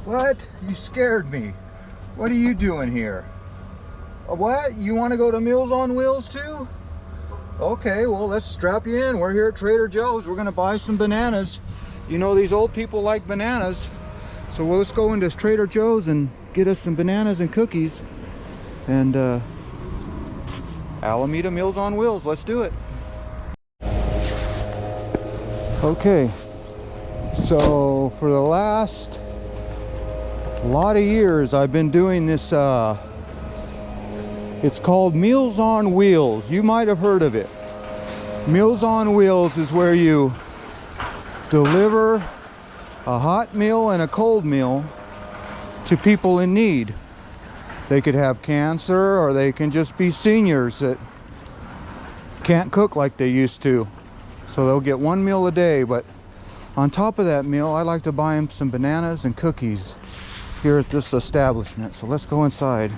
What? You scared me. What are you doing here? What? You want to go to Meals on Wheels too? Okay, well, let's strap you in. We're here at Trader Joe's. We're gonna buy some bananas. You know, these old people like bananas. So let's go into Trader Joe's and get us some bananas and cookies. And Alameda Meals on Wheels, let's do it. Okay, so for the last lot of years I've been doing this, it's called Meals on Wheels. You might have heard of it. Meals on Wheels is where you deliver a hot meal and a cold meal to people in need. They could have cancer, or they can just be seniors that can't cook like they used to. So they'll get one meal a day, but on top of that meal, I like to buy them some bananas and cookies here at this establishment. So let's go inside.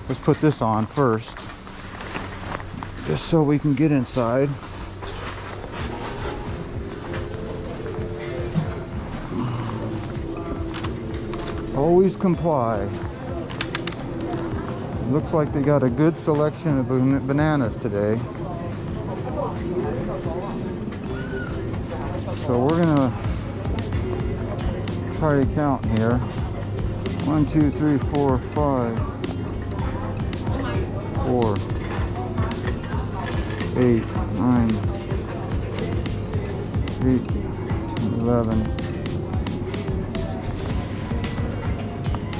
Let's put this on first, just so we can get inside. Always comply. Looks like they got a good selection of bananas today. So we're gonna try to count here. 1, 2, 3, 4, 5, 4, 8, 9, 8, 11,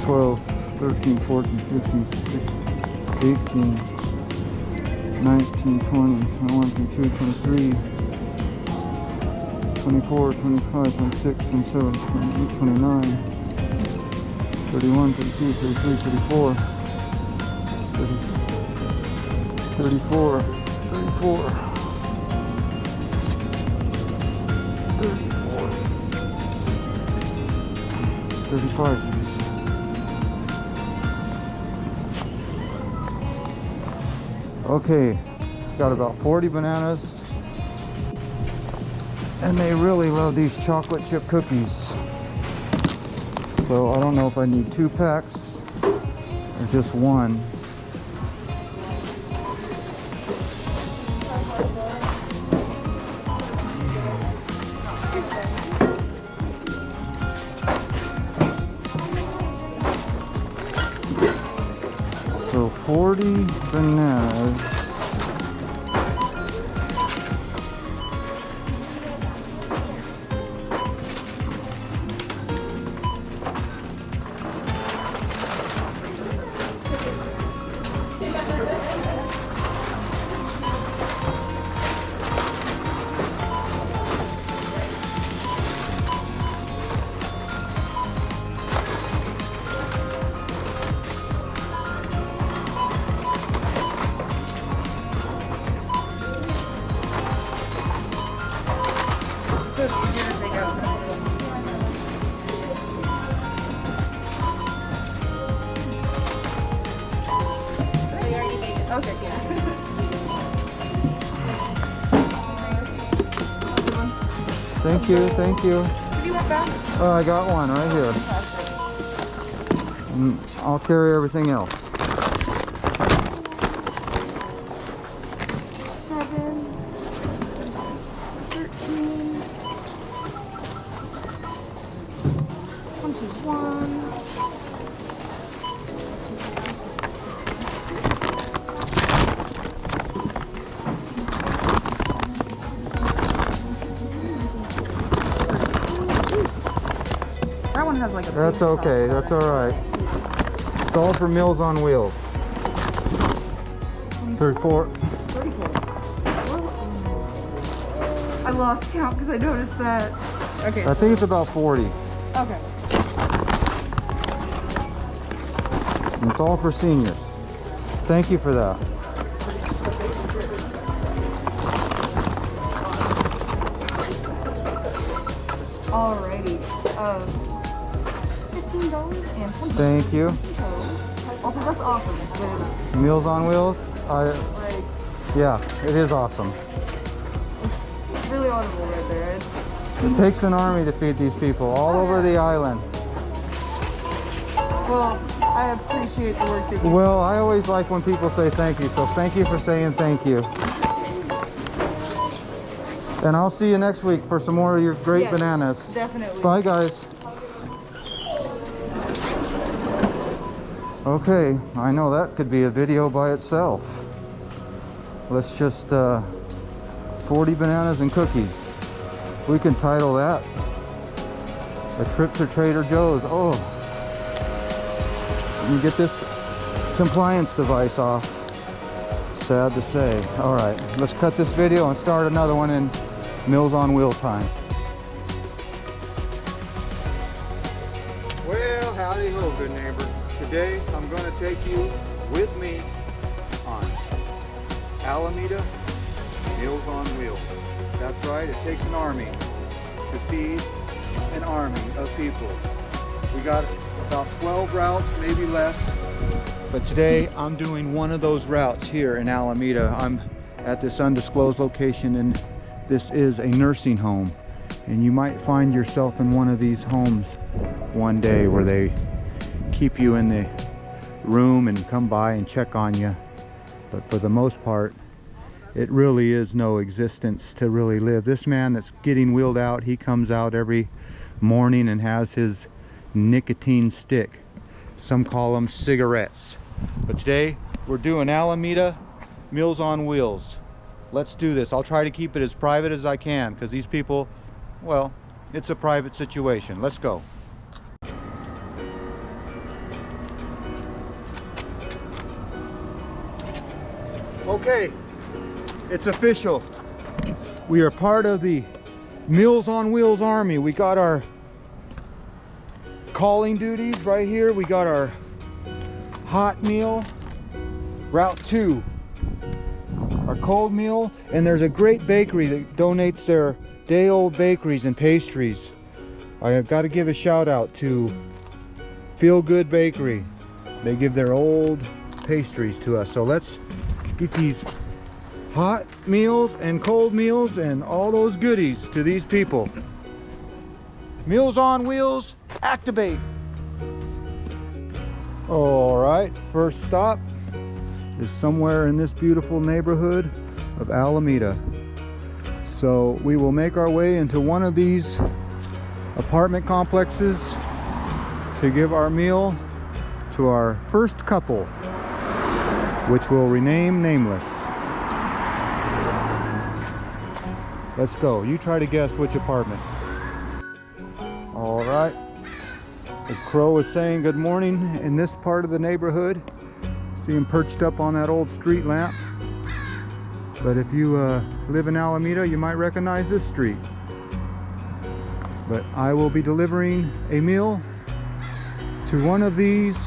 12, 13, 14, 15, 16, 18, 19, 20, 21, 22, 23, 24, 25, 26, 27, 28, 29, 31, 32, 33, 34, 34, 34, 35. Okay, got about 40 bananas. And they really love these chocolate chip cookies. So I don't know if I need 2 packs or just 1. So 40 bananas. Okay, yeah. Thank you, thank you. Do you want that? Oh, I got one right here. I'll carry everything else. 7, 13, 21. That one has like a That's okay, that's all right. It's all for Meals on Wheels. 34. 34. I lost count because I noticed that. Okay. I think it's about 40. Okay. And it's all for seniors. Thank you for that. Alrighty. $15.20. Thank you. Also, that's awesome. Meals on Wheels. Like, Yeah, it is awesome. it's really audible right there. It takes an army to feed these people all over the island. Well, I appreciate the work that you do. Well, I always like when people say thank you, so thank you for saying thank you. And I'll see you next week for some more of your great Yes, bananas. Definitely. Bye, guys. Okay, I know that could be a video by itself. Let's just 40 bananas and cookies. We can title that a trip to Trader Joe's. Oh, let me get this compliance device off. Sad to say. All right, let's cut this video and start another one in Meals on Wheels time. Well, howdy ho, good neighbor. Today I'm going to take you with me on Alameda Meals on Wheels. That's right, it takes an army to feed an army of people. We got about 12 routes, maybe less. But today I'm doing one of those routes here in Alameda. I'm at this undisclosed location, and this is a nursing home. And you might find yourself in one of these homes one day where they keep you in the room and come by and check on you. But for the most part, it really is no existence to really live. This man that's getting wheeled out, he comes out every morning and has his nicotine stick. Some call them cigarettes. But today we're doing Alameda Meals on Wheels. Let's do this. I'll try to keep it as private as I can because these people, well, it's a private situation. Let's go. Okay, it's official. We are part of the Meals on Wheels Army. We got our calling duties right here. We got our hot meal, route 2, our cold meal, and there's a great bakery that donates their day-old bakeries and pastries. I have got to give a shout out to Feel Good Bakery. They give their old pastries to us. So let's get these hot meals and cold meals and all those goodies to these people. Meals on Wheels, activate. All right, first stop is somewhere in this beautiful neighborhood of Alameda. So we will make our way into one of these apartment complexes to give our meal to our first couple, which will remain nameless. Let's go. You try to guess which apartment. All right. The crow is saying good morning in this part of the neighborhood. See him perched up on that old street lamp. But if you live in Alameda, you might recognize this street. But I will be delivering a meal to one of these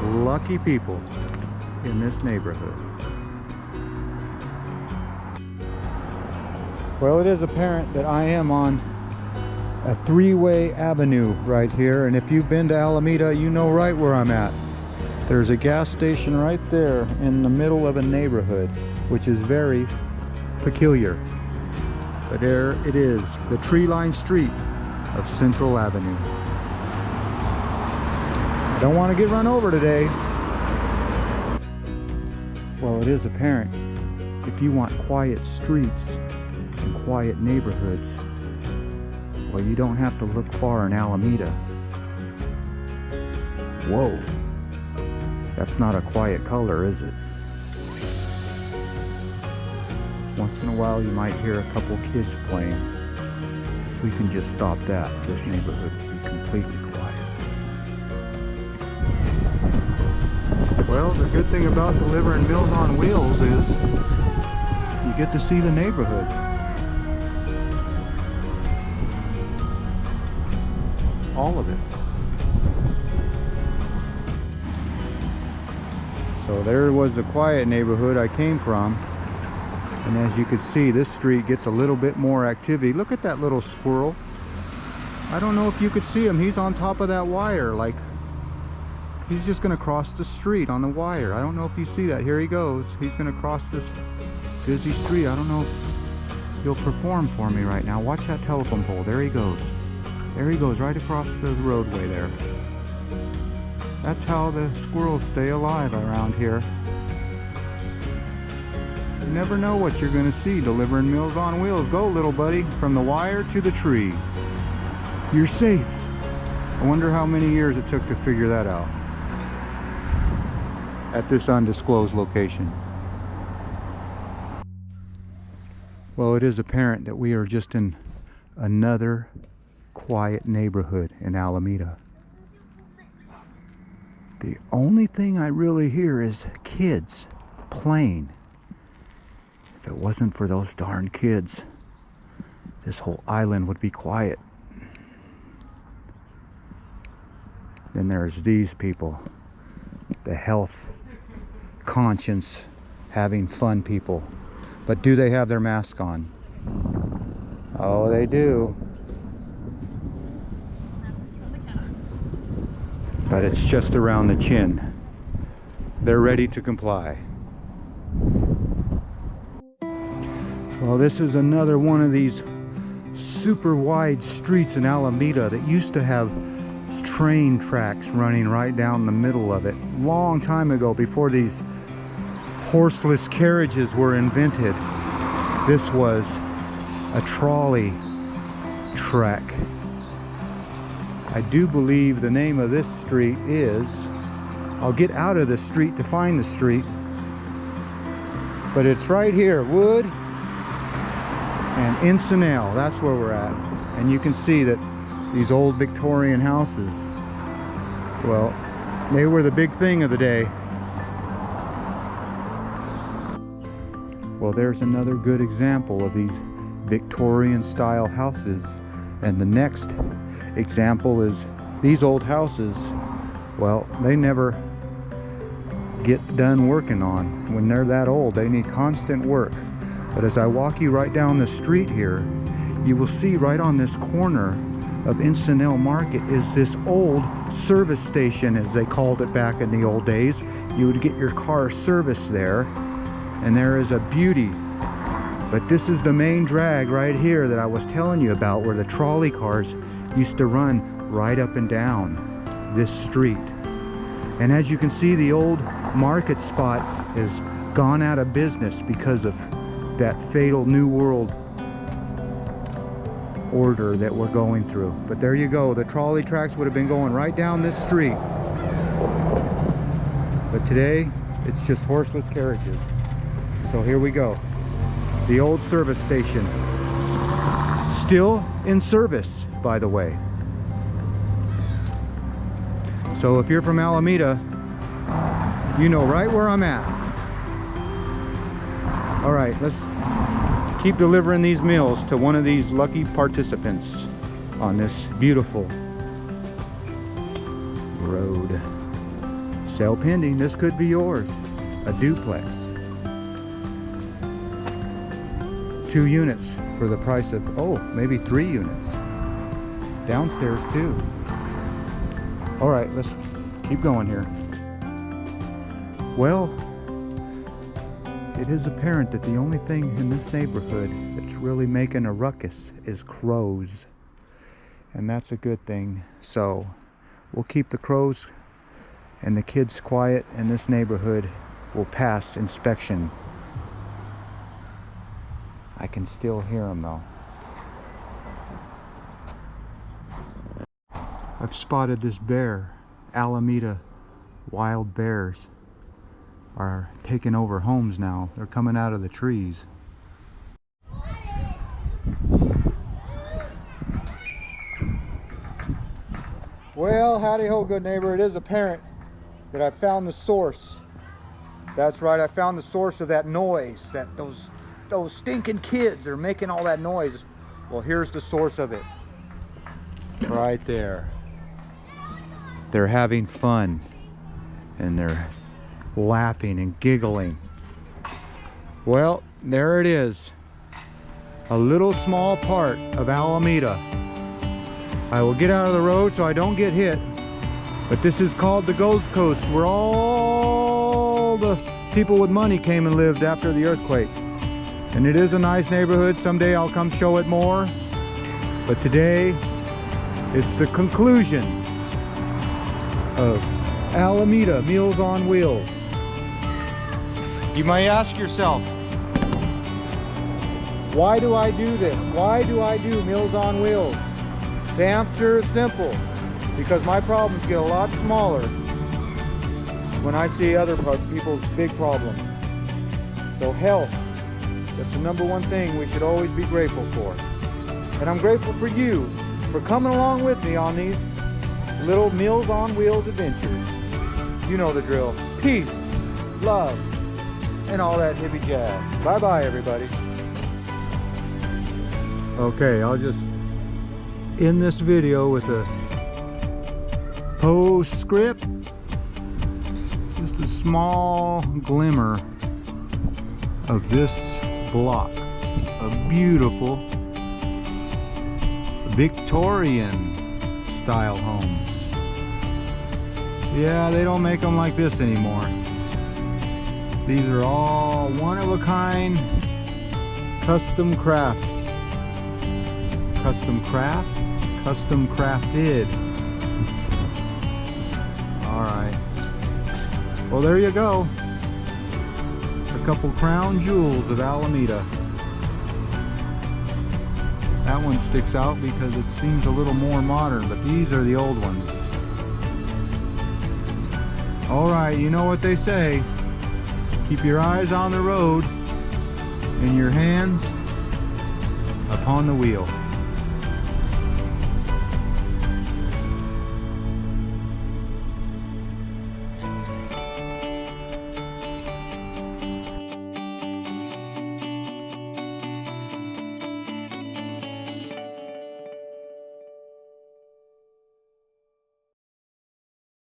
lucky people in this neighborhood. Well, it is apparent that I am on a three-way avenue right here, and if you've been to Alameda, you know right where I'm at. There's a gas station right there in the middle of a neighborhood, which is very peculiar. But there it is, the tree-lined street of Central Avenue. I don't want to get run over today. Well, it is apparent if you want quiet streets and quiet neighborhoods, well, you don't have to look far in Alameda. Whoa, that's not a quiet color, is it? Once in a while you might hear a couple kids playing. If we can just stop that, this neighborhood will be completely quiet. Well, the good thing about delivering Meals on Wheels is you get to see the neighborhood. All of it. So there was the quiet neighborhood I came from. And as you can see, this street gets a little bit more activity. Look at that little squirrel. I don't know if you could see him. He's on top of that wire, like he's just gonna cross the street on the wire. I don't know if you see that. Here he goes. He's gonna cross this busy street. I don't know if he'll perform for me right now. Watch that telephone pole. There he goes. There he goes, right across the roadway there. That's how the squirrels stay alive around here. You never know what you're going to see delivering Meals on Wheels. Go, little buddy, from the wire to the tree. You're safe. I wonder how many years it took to figure that out at this undisclosed location. Well, it is apparent that we are just in another quiet neighborhood in Alameda. The only thing I really hear is kids playing. If it wasn't for those darn kids, this whole island would be quiet. Then there's these people, the health conscience having fun people. But do they have their mask on? Oh, they do. But it's just around the chin. They're ready to comply. Well, this is another one of these super wide streets in Alameda that used to have train tracks running right down the middle of it. Long time ago, before these horseless carriages were invented, this was a trolley track. I do believe the name of this street is, I'll get out of the street to find the street, but it's right here, Wood and Encinal. That's where we're at. And you can see that these old Victorian houses, well, they were the big thing of the day. Well, there's another good example of these Victorian style houses. And the next example is these old houses, well, they never get done working on. When they're that old, they need constant work. But as I walk you right down the street here, you will see right on this corner of Encinal Market is this old service station, as they called it back in the old days. You would get your car serviced there, and there is a beauty. But this is the main drag right here that I was telling you about, where the trolley cars used to run right up and down this street. And as you can see, the old market spot has gone out of business because of that fatal New World order that we're going through. But there you go, the trolley tracks would have been going right down this street. But today, it's just horseless carriages. So here we go. The old service station. Still in service, by the way. So if you're from Alameda, you know right where I'm at. All right, let's keep delivering these meals to one of these lucky participants on this beautiful road. Sale pending. This could be yours. A duplex. 2 units for the price of, oh, maybe 3 units. Downstairs too. All right, let's keep going here. Well, it is apparent that the only thing in this neighborhood that's really making a ruckus is crows. And that's a good thing. So we'll keep the crows and the kids quiet, and this neighborhood will pass inspection. I can still hear them though. I've spotted this bear. Alameda wild bears are taking over homes now. They're coming out of the trees. Well, howdy ho, good neighbor. It is apparent that I found the source. That's right, I found the source of that noise, that those stinking kids are making all that noise. Well, here's the source of it. Right there. They're having fun and they're laughing and giggling. Well, there it is. A little small part of Alameda. I will get out of the road so I don't get hit. But this is called the Gold Coast, where all the people with money came and lived after the earthquake. And it is a nice neighborhood. Someday I'll come show it more. But today, It's the conclusion of Alameda Meals on Wheels. You may ask yourself, why do I do this? Why do I do Meals on Wheels? The answer is simple. Because my problems get a lot smaller when I see other people's big problems. So health, that's the number one thing we should always be grateful for. And I'm grateful for you for coming along with me on these little Meals on Wheels adventures. You know the drill. Peace, love, and all that hippie jazz. Bye-bye, everybody. Okay, I'll just end this video with a postscript. Just a small glimmer of this block. A beautiful Victorian style home. Yeah, they don't make them like this anymore. These are all one of a kind, custom craft. Custom craft? Custom crafted. Alright. Well, there you go. A couple crown jewels of Alameda. That one sticks out because it seems a little more modern, but these are the old ones. Alright, you know what they say. Keep your eyes on the road and your hands upon the wheel.